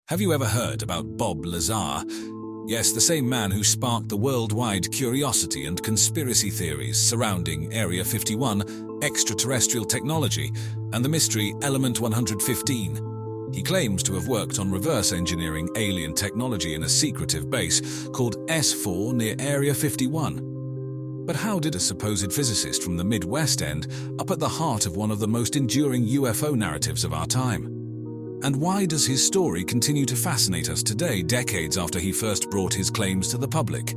Have you ever heard about Bob Lazar? Yes, the same man who sparked the worldwide curiosity and conspiracy theories surrounding Area 51, extraterrestrial technology, and the mystery Element 115. He claims to have worked on reverse engineering alien technology in a secretive base called S4 near Area 51. But how did a supposed physicist from the Midwest end up at the heart of one of the most enduring UFO narratives of our time? And why does his story continue to fascinate us today, decades after he first brought his claims to the public?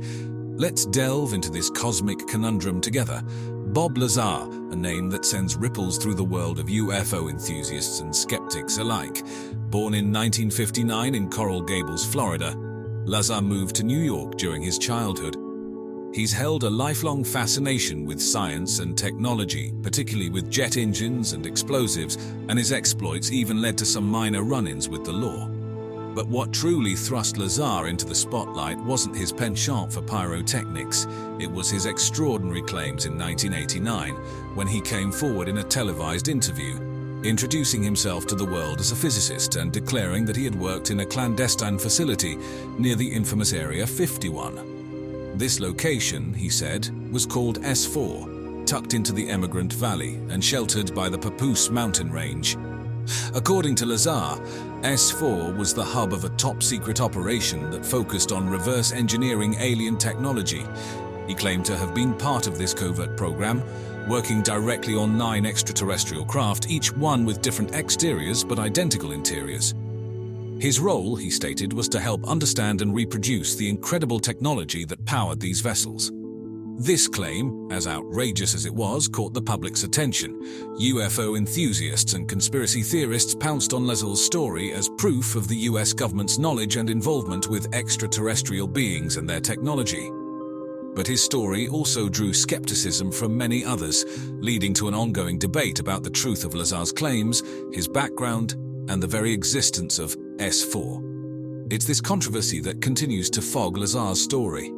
Let's delve into this cosmic conundrum together. Bob Lazar, a name that sends ripples through the world of UFO enthusiasts and skeptics alike. Born in 1959 in Coral Gables, Florida, Lazar moved to New York during his childhood. He's held a lifelong fascination with science and technology, particularly with jet engines and explosives, and his exploits even led to some minor run-ins with the law. But what truly thrust Lazar into the spotlight wasn't his penchant for pyrotechnics. It was his extraordinary claims in 1989, when he came forward in a televised interview, introducing himself to the world as a physicist and declaring that he had worked in a clandestine facility near the infamous Area 51. This location, he said, was called S4, tucked into the Emigrant Valley and sheltered by the Papoose mountain range. According to Lazar, S4 was the hub of a top-secret operation that focused on reverse engineering alien technology. He claimed to have been part of this covert program, working directly on 9 extraterrestrial craft, each one with different exteriors but identical interiors. His role, he stated, was to help understand and reproduce the incredible technology that powered these vessels. This claim, as outrageous as it was, caught the public's attention. UFO enthusiasts and conspiracy theorists pounced on Lazar's story as proof of the US government's knowledge and involvement with extraterrestrial beings and their technology. But his story also drew skepticism from many others, leading to an ongoing debate about the truth of Lazar's claims, his background, and the very existence of S4. It's this controversy that continues to fog Lazar's story.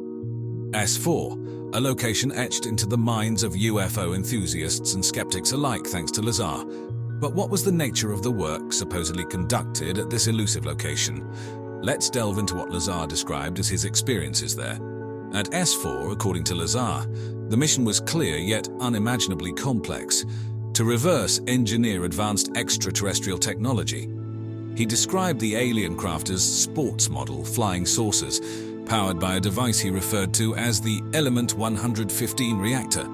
S4, a location etched into the minds of UFO enthusiasts and skeptics alike thanks to Lazar. But what was the nature of the work supposedly conducted at this elusive location? Let's delve into what Lazar described as his experiences there. At S4, according to Lazar, the mission was clear yet unimaginably complex: to reverse engineer advanced extraterrestrial technology. He described the alien craft as sports model flying saucers, powered by a device he referred to as the Element 115 reactor.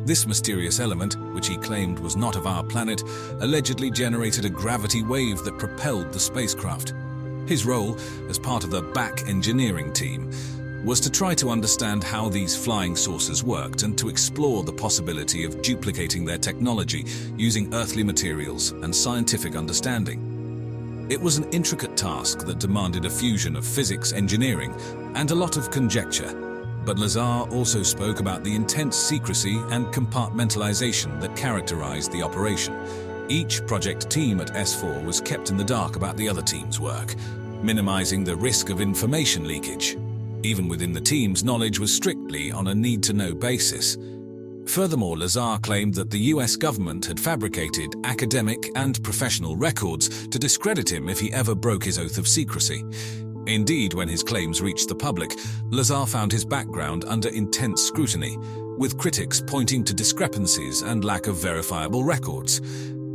This mysterious element, which he claimed was not of our planet, allegedly generated a gravity wave that propelled the spacecraft. His role, as part of the back engineering team, was to try to understand how these flying saucers worked and to explore the possibility of duplicating their technology using earthly materials and scientific understanding. It was an intricate task that demanded a fusion of physics, engineering, and a lot of conjecture. But Lazar also spoke about the intense secrecy and compartmentalization that characterized the operation. Each project team at S4 was kept in the dark about the other team's work, minimizing the risk of information leakage. Even within the teams, knowledge was strictly on a need-to-know basis. Furthermore, Lazar claimed that the US government had fabricated academic and professional records to discredit him if he ever broke his oath of secrecy. Indeed, when his claims reached the public, Lazar found his background under intense scrutiny, with critics pointing to discrepancies and lack of verifiable records.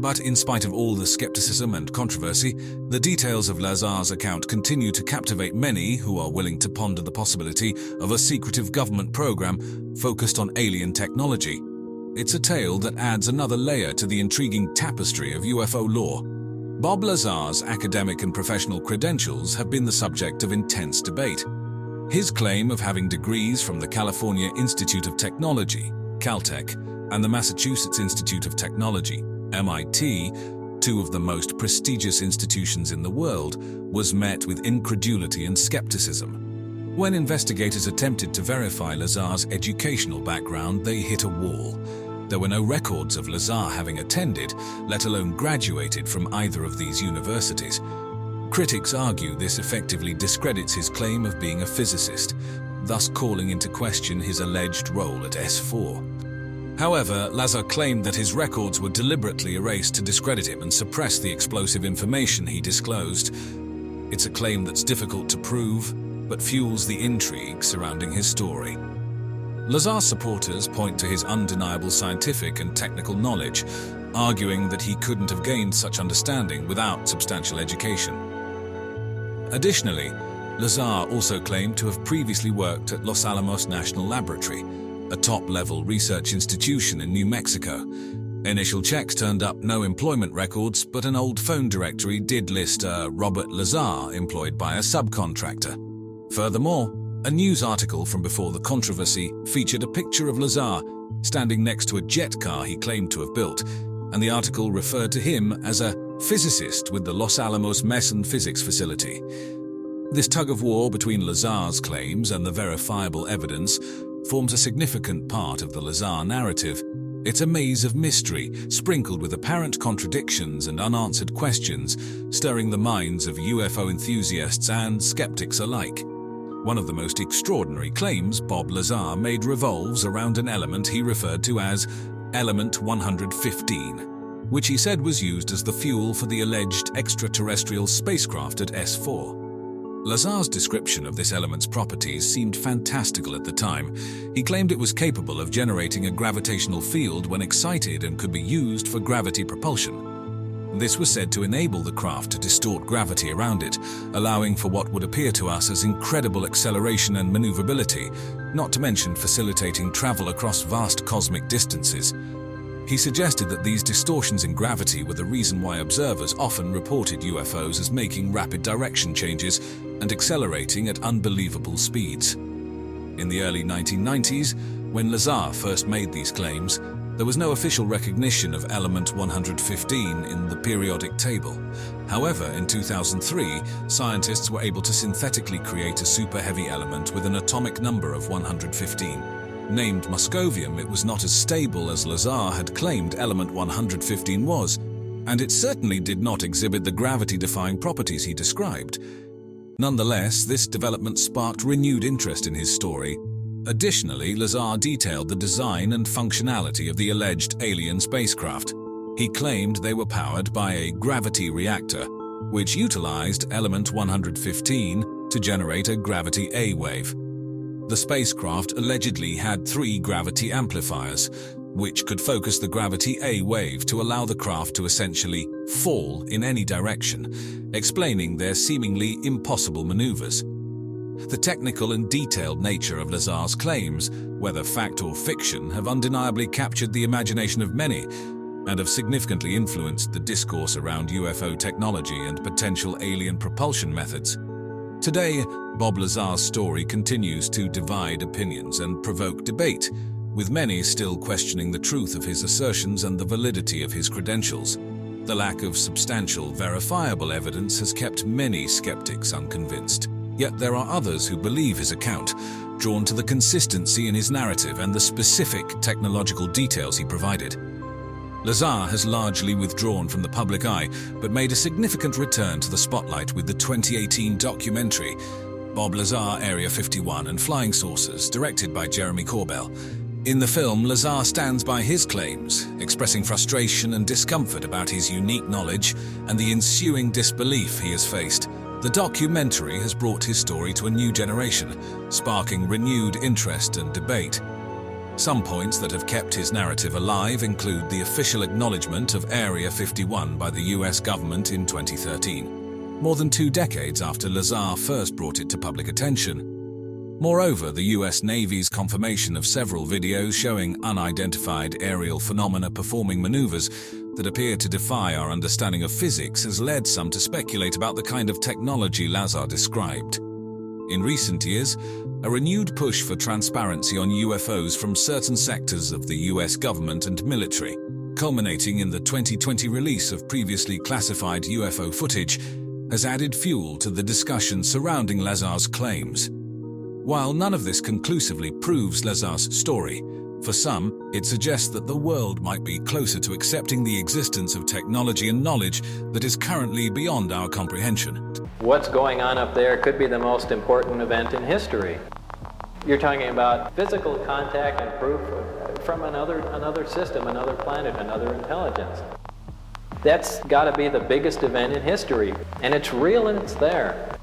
But in spite of all the skepticism and controversy, the details of Lazar's account continue to captivate many who are willing to ponder the possibility of a secretive government program focused on alien technology. It's a tale that adds another layer to the intriguing tapestry of UFO lore. Bob Lazar's academic and professional credentials have been the subject of intense debate. His claim of having degrees from the California Institute of Technology, Caltech, and the Massachusetts Institute of Technology, MIT, 2 of the most prestigious institutions in the world, was met with incredulity and skepticism. When investigators attempted to verify Lazar's educational background, they hit a wall. There were no records of Lazar having attended, let alone graduated from either of these universities. Critics argue this effectively discredits his claim of being a physicist, thus calling into question his alleged role at S4. However, Lazar claimed that his records were deliberately erased to discredit him and suppress the explosive information he disclosed. It's a claim that's difficult to prove, but fuels the intrigue surrounding his story. Lazar's supporters point to his undeniable scientific and technical knowledge, arguing that he couldn't have gained such understanding without substantial education. Additionally, Lazar also claimed to have previously worked at Los Alamos National Laboratory, a top-level research institution in New Mexico. Initial checks turned up no employment records, but an old phone directory did list a Robert Lazar employed by a subcontractor. Furthermore, a news article from before the controversy featured a picture of Lazar standing next to a jet car he claimed to have built, and the article referred to him as a physicist with the Los Alamos Meson Physics Facility. This tug-of-war between Lazar's claims and the verifiable evidence forms a significant part of the Lazar narrative. It's a maze of mystery, sprinkled with apparent contradictions and unanswered questions, stirring the minds of UFO enthusiasts and skeptics alike. One of the most extraordinary claims Bob Lazar made revolves around an element he referred to as Element 115, which he said was used as the fuel for the alleged extraterrestrial spacecraft at S4. Lazar's description of this element's properties seemed fantastical at the time. He claimed it was capable of generating a gravitational field when excited and could be used for gravity propulsion. This was said to enable the craft to distort gravity around it, allowing for what would appear to us as incredible acceleration and maneuverability, not to mention facilitating travel across vast cosmic distances. He suggested that these distortions in gravity were the reason why observers often reported UFOs as making rapid direction changes and accelerating at unbelievable speeds. In the early 1990s, when Lazar first made these claims, there was no official recognition of element 115 in the periodic table. However, in 2003, scientists were able to synthetically create a super-heavy element with an atomic number of 115. Named Moscovium, it was not as stable as Lazar had claimed element 115 was, and it certainly did not exhibit the gravity-defying properties he described. Nonetheless, this development sparked renewed interest in his story. Additionally, Lazar detailed the design and functionality of the alleged alien spacecraft. He claimed they were powered by a gravity reactor, which utilized element 115 to generate a gravity A wave. The spacecraft allegedly had 3 gravity amplifiers, which could focus the gravity A wave to allow the craft to essentially fall in any direction, explaining their seemingly impossible maneuvers. The technical and detailed nature of Lazar's claims, whether fact or fiction, have undeniably captured the imagination of many and have significantly influenced the discourse around UFO technology and potential alien propulsion methods. Today, Bob Lazar's story continues to divide opinions and provoke debate, with many still questioning the truth of his assertions and the validity of his credentials. The lack of substantial, verifiable evidence has kept many skeptics unconvinced. Yet there are others who believe his account, drawn to the consistency in his narrative and the specific technological details he provided. Lazar has largely withdrawn from the public eye, but made a significant return to the spotlight with the 2018 documentary Bob Lazar, Area 51 and Flying Saucers, directed by Jeremy Corbell. In the film, Lazar stands by his claims, expressing frustration and discomfort about his unique knowledge and the ensuing disbelief he has faced. The documentary has brought his story to a new generation, sparking renewed interest and debate. Some points that have kept his narrative alive include the official acknowledgement of Area 51 by the US government in 2013, more than 2 decades after Lazar first brought it to public attention. Moreover, the US Navy's confirmation of several videos showing unidentified aerial phenomena performing maneuvers that appear to defy our understanding of physics has led some to speculate about the kind of technology Lazar described. In recent years, a renewed push for transparency on UFOs from certain sectors of the US government and military, culminating in the 2020 release of previously classified UFO footage, has added fuel to the discussion surrounding Lazar's claims. While none of this conclusively proves Lazar's story, for some, it suggests that the world might be closer to accepting the existence of technology and knowledge that is currently beyond our comprehension. What's going on up there could be the most important event in history. You're talking about physical contact and proof from another system, another planet, another intelligence. That's got to be the biggest event in history, and it's real and it's there.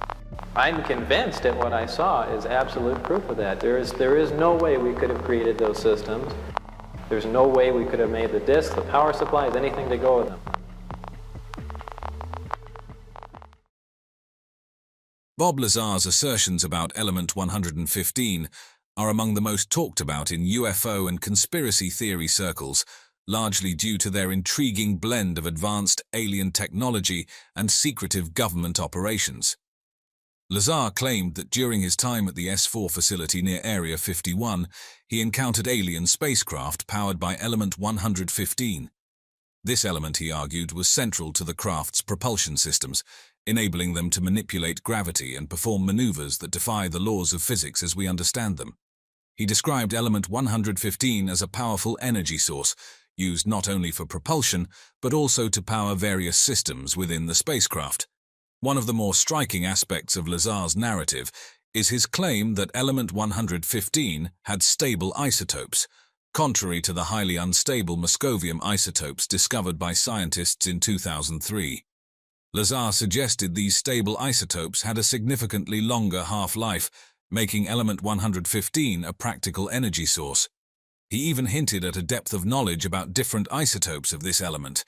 I'm convinced that what I saw is absolute proof of that. There is no way we could have created those systems. There's no way we could have made the disks, the power supplies, anything to go with them. Bob Lazar's assertions about element 115 are among the most talked about in UFO and conspiracy theory circles, largely due to their intriguing blend of advanced alien technology and secretive government operations. Lazar claimed that during his time at the S4 facility near Area 51, he encountered alien spacecraft powered by element 115. This element, he argued, was central to the craft's propulsion systems, enabling them to manipulate gravity and perform maneuvers that defy the laws of physics as we understand them. He described element 115 as a powerful energy source, used not only for propulsion, but also to power various systems within the spacecraft. One of the more striking aspects of Lazar's narrative is his claim that element 115 had stable isotopes, contrary to the highly unstable moscovium isotopes discovered by scientists in 2003. Lazar suggested these stable isotopes had a significantly longer half-life, making element 115 a practical energy source. He even hinted at a depth of knowledge about different isotopes of this element,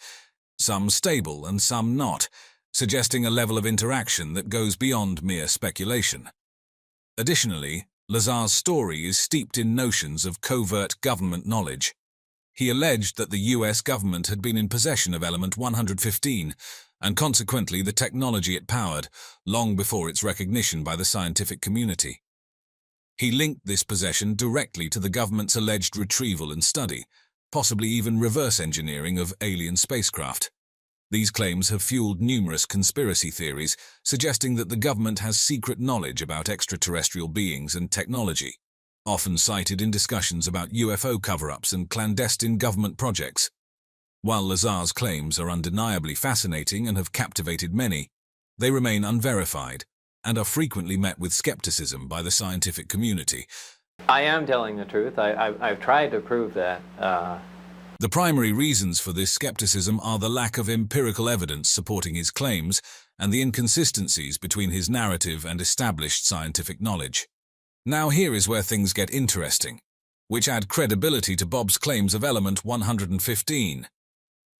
some stable and some not, suggesting a level of interaction that goes beyond mere speculation. Additionally, Lazar's story is steeped in notions of covert government knowledge. He alleged that the US government had been in possession of element 115, and consequently the technology it powered, long before its recognition by the scientific community. He linked this possession directly to the government's alleged retrieval and study, possibly even reverse engineering of alien spacecraft. These claims have fueled numerous conspiracy theories, suggesting that the government has secret knowledge about extraterrestrial beings and technology, often cited in discussions about UFO cover-ups and clandestine government projects. While Lazar's claims are undeniably fascinating and have captivated many, they remain unverified and are frequently met with skepticism by the scientific community. I am telling the truth. I've tried to prove that. The primary reasons for this skepticism are the lack of empirical evidence supporting his claims and the inconsistencies between his narrative and established scientific knowledge. Now here is where things get interesting, which add credibility to Bob's claims of element 115.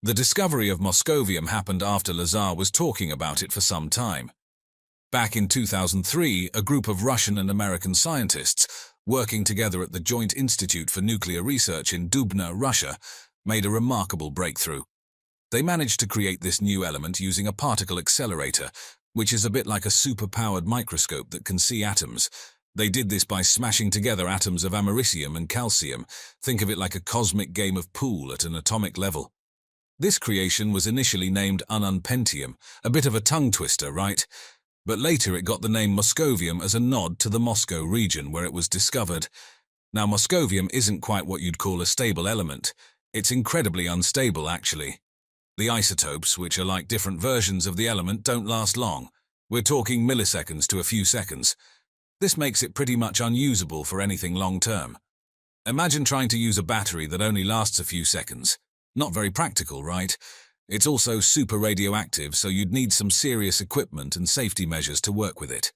The discovery of moscovium happened after Lazar was talking about it for some time. Back in 2003, a group of Russian and American scientists, working together at the Joint Institute for Nuclear Research in Dubna, Russia, made a remarkable breakthrough. They managed to create this new element using a particle accelerator, which is a bit like a super-powered microscope that can see atoms. They did this by smashing together atoms of americium and calcium. Think of it like a cosmic game of pool at an atomic level. This creation was initially named ununpentium, a bit of a tongue twister, right? But later it got the name moscovium as a nod to the Moscow region where it was discovered. Now moscovium isn't quite what you'd call a stable element. It's incredibly unstable, actually. The isotopes, which are like different versions of the element, don't last long. We're talking milliseconds to a few seconds. This makes it pretty much unusable for anything long-term. Imagine trying to use a battery that only lasts a few seconds. Not very practical, right? It's also super radioactive, so you'd need some serious equipment and safety measures to work with it.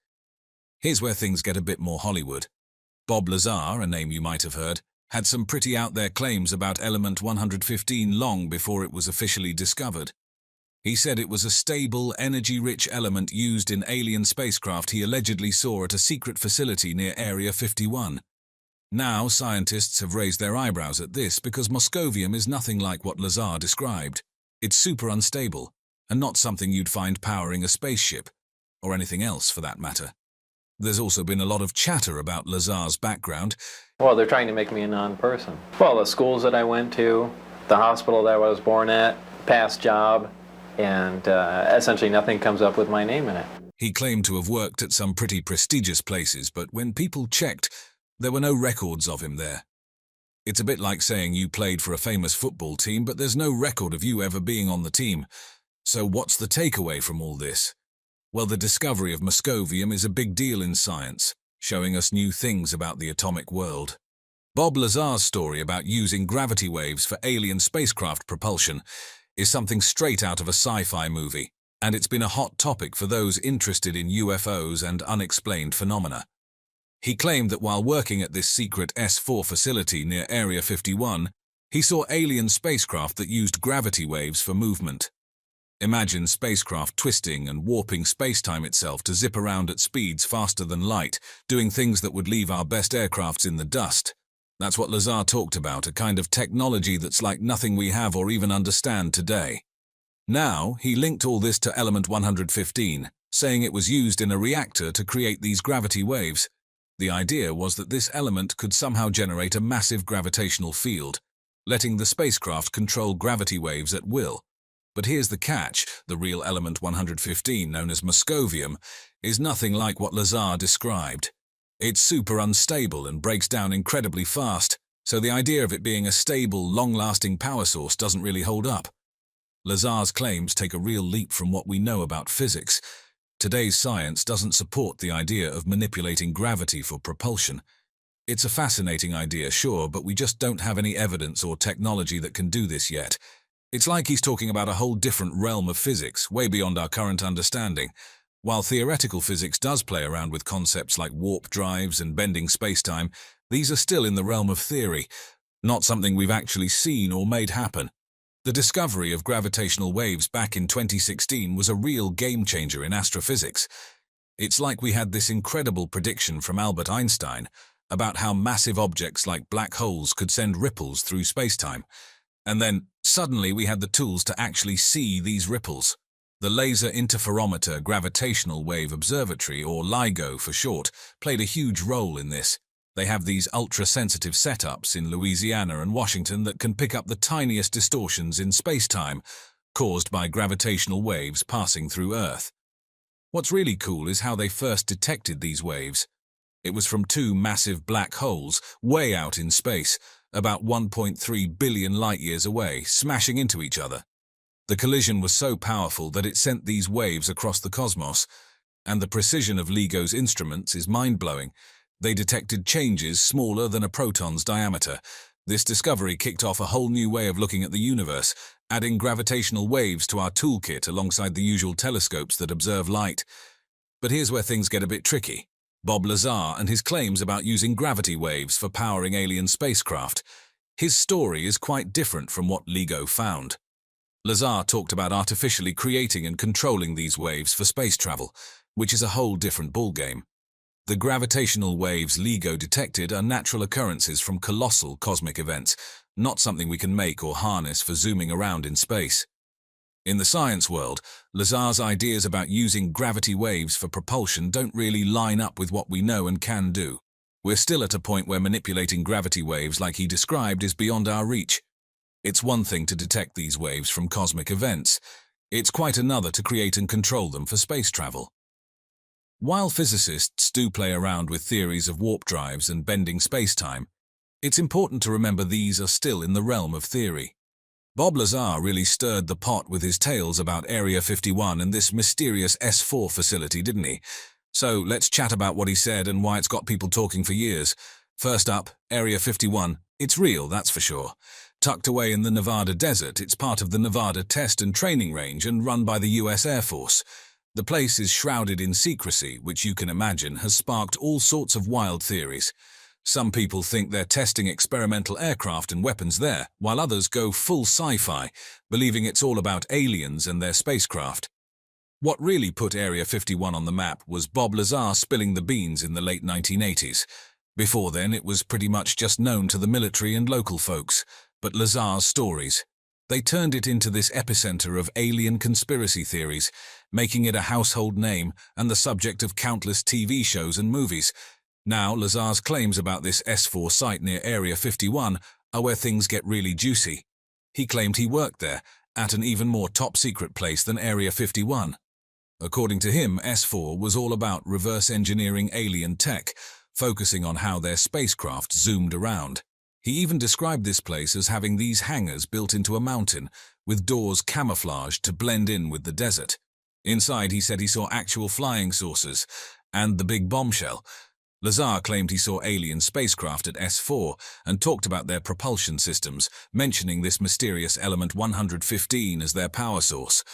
Here's where things get a bit more Hollywood. Bob Lazar, a name you might have heard, had some pretty out-there claims about element 115 long before it was officially discovered. He said it was a stable, energy-rich element used in alien spacecraft he allegedly saw at a secret facility near Area 51. Now, scientists have raised their eyebrows at this because moscovium is nothing like what Lazar described. It's super unstable, and not something you'd find powering a spaceship, or anything else for that matter. There's also been a lot of chatter about Lazar's background. Well, they're trying to make me a non-person. Well, the schools that I went to, the hospital that I was born at, past job, and essentially nothing comes up with my name in it. He claimed to have worked at some pretty prestigious places, but when people checked, there were no records of him there. It's a bit like saying you played for a famous football team, but there's no record of you ever being on the team. So what's the takeaway from all this? Well, the discovery of moscovium is a big deal in science, showing us new things about the atomic world. Bob Lazar's story about using gravity waves for alien spacecraft propulsion is something straight out of a sci-fi movie, and it's been a hot topic for those interested in UFOs and unexplained phenomena. He claimed that while working at this secret S4 facility near Area 51, he saw alien spacecraft that used gravity waves for movement. Imagine spacecraft twisting and warping spacetime itself to zip around at speeds faster than light, doing things that would leave our best aircrafts in the dust. That's what Lazar talked about, a kind of technology that's like nothing we have or even understand today. Now, he linked all this to element 115, saying it was used in a reactor to create these gravity waves. The idea was that this element could somehow generate a massive gravitational field, letting the spacecraft control gravity waves at will. But here's the catch: the real element 115, known as moscovium, is nothing like what Lazar described. It's super unstable and breaks down incredibly fast, so the idea of it being a stable, long-lasting power source doesn't really hold up. Lazar's claims take a real leap from what we know about physics. Today's science doesn't support the idea of manipulating gravity for propulsion. It's a fascinating idea, sure, but we just don't have any evidence or technology that can do this yet. It's like he's talking about a whole different realm of physics, way beyond our current understanding. While theoretical physics does play around with concepts like warp drives and bending spacetime, these are still in the realm of theory, not something we've actually seen or made happen. The discovery of gravitational waves back in 2016 was a real game-changer in astrophysics. It's like we had this incredible prediction from Albert Einstein about how massive objects like black holes could send ripples through spacetime. And then, suddenly, we had the tools to actually see these ripples. The Laser Interferometer Gravitational Wave Observatory, or LIGO for short, played a huge role in this. They have these ultra-sensitive setups in Louisiana and Washington that can pick up the tiniest distortions in space-time caused by gravitational waves passing through Earth. What's really cool is how they first detected these waves. It was from two massive black holes way out in space, about 1.3 billion light-years away, smashing into each other. The collision was so powerful that it sent these waves across the cosmos, and the precision of LIGO's instruments is mind-blowing. They detected changes smaller than a proton's diameter. This discovery kicked off a whole new way of looking at the universe, adding gravitational waves to our toolkit alongside the usual telescopes that observe light. But here's where things get a bit tricky. Bob Lazar and his claims about using gravity waves for powering alien spacecraft. His story is quite different from what LIGO found. Lazar talked about artificially creating and controlling these waves for space travel, which is a whole different ballgame. The gravitational waves LIGO detected are natural occurrences from colossal cosmic events, not something we can make or harness for zooming around in space. In the science world, Lazar's ideas about using gravity waves for propulsion don't really line up with what we know and can do. We're still at a point where manipulating gravity waves like he described is beyond our reach. It's one thing to detect these waves from cosmic events. It's quite another to create and control them for space travel. While physicists do play around with theories of warp drives and bending spacetime, it's important to remember these are still in the realm of theory. Bob Lazar really stirred the pot with his tales about Area 51 and this mysterious S4 facility, didn't he? So let's chat about what he said and why it's got people talking for years. First up, Area 51. It's real, that's for sure. Tucked away in the Nevada desert, it's part of the Nevada Test and Training Range and run by the US Air Force. The place is shrouded in secrecy, which you can imagine has sparked all sorts of wild theories. Some people think they're testing experimental aircraft and weapons there, while others go full sci-fi, believing it's all about aliens and their spacecraft. What really put Area 51 on the map was Bob Lazar spilling the beans in the late 1980s. Before then, it was pretty much just known to the military and local folks. But Lazar's stories, they turned it into this epicenter of alien conspiracy theories, making it a household name and the subject of countless TV shows and movies. Now, Lazar's claims about this S4 site near Area 51 are where things get really juicy. He claimed he worked there, at an even more top-secret place than Area 51. According to him, S4 was all about reverse engineering alien tech, focusing on how their spacecraft zoomed around. He even described this place as having these hangars built into a mountain, with doors camouflaged to blend in with the desert. Inside, he said he saw actual flying saucers and the big bombshell, Lazar claimed he saw alien spacecraft at S4 and talked about their propulsion systems, mentioning this mysterious element 115 as their power source.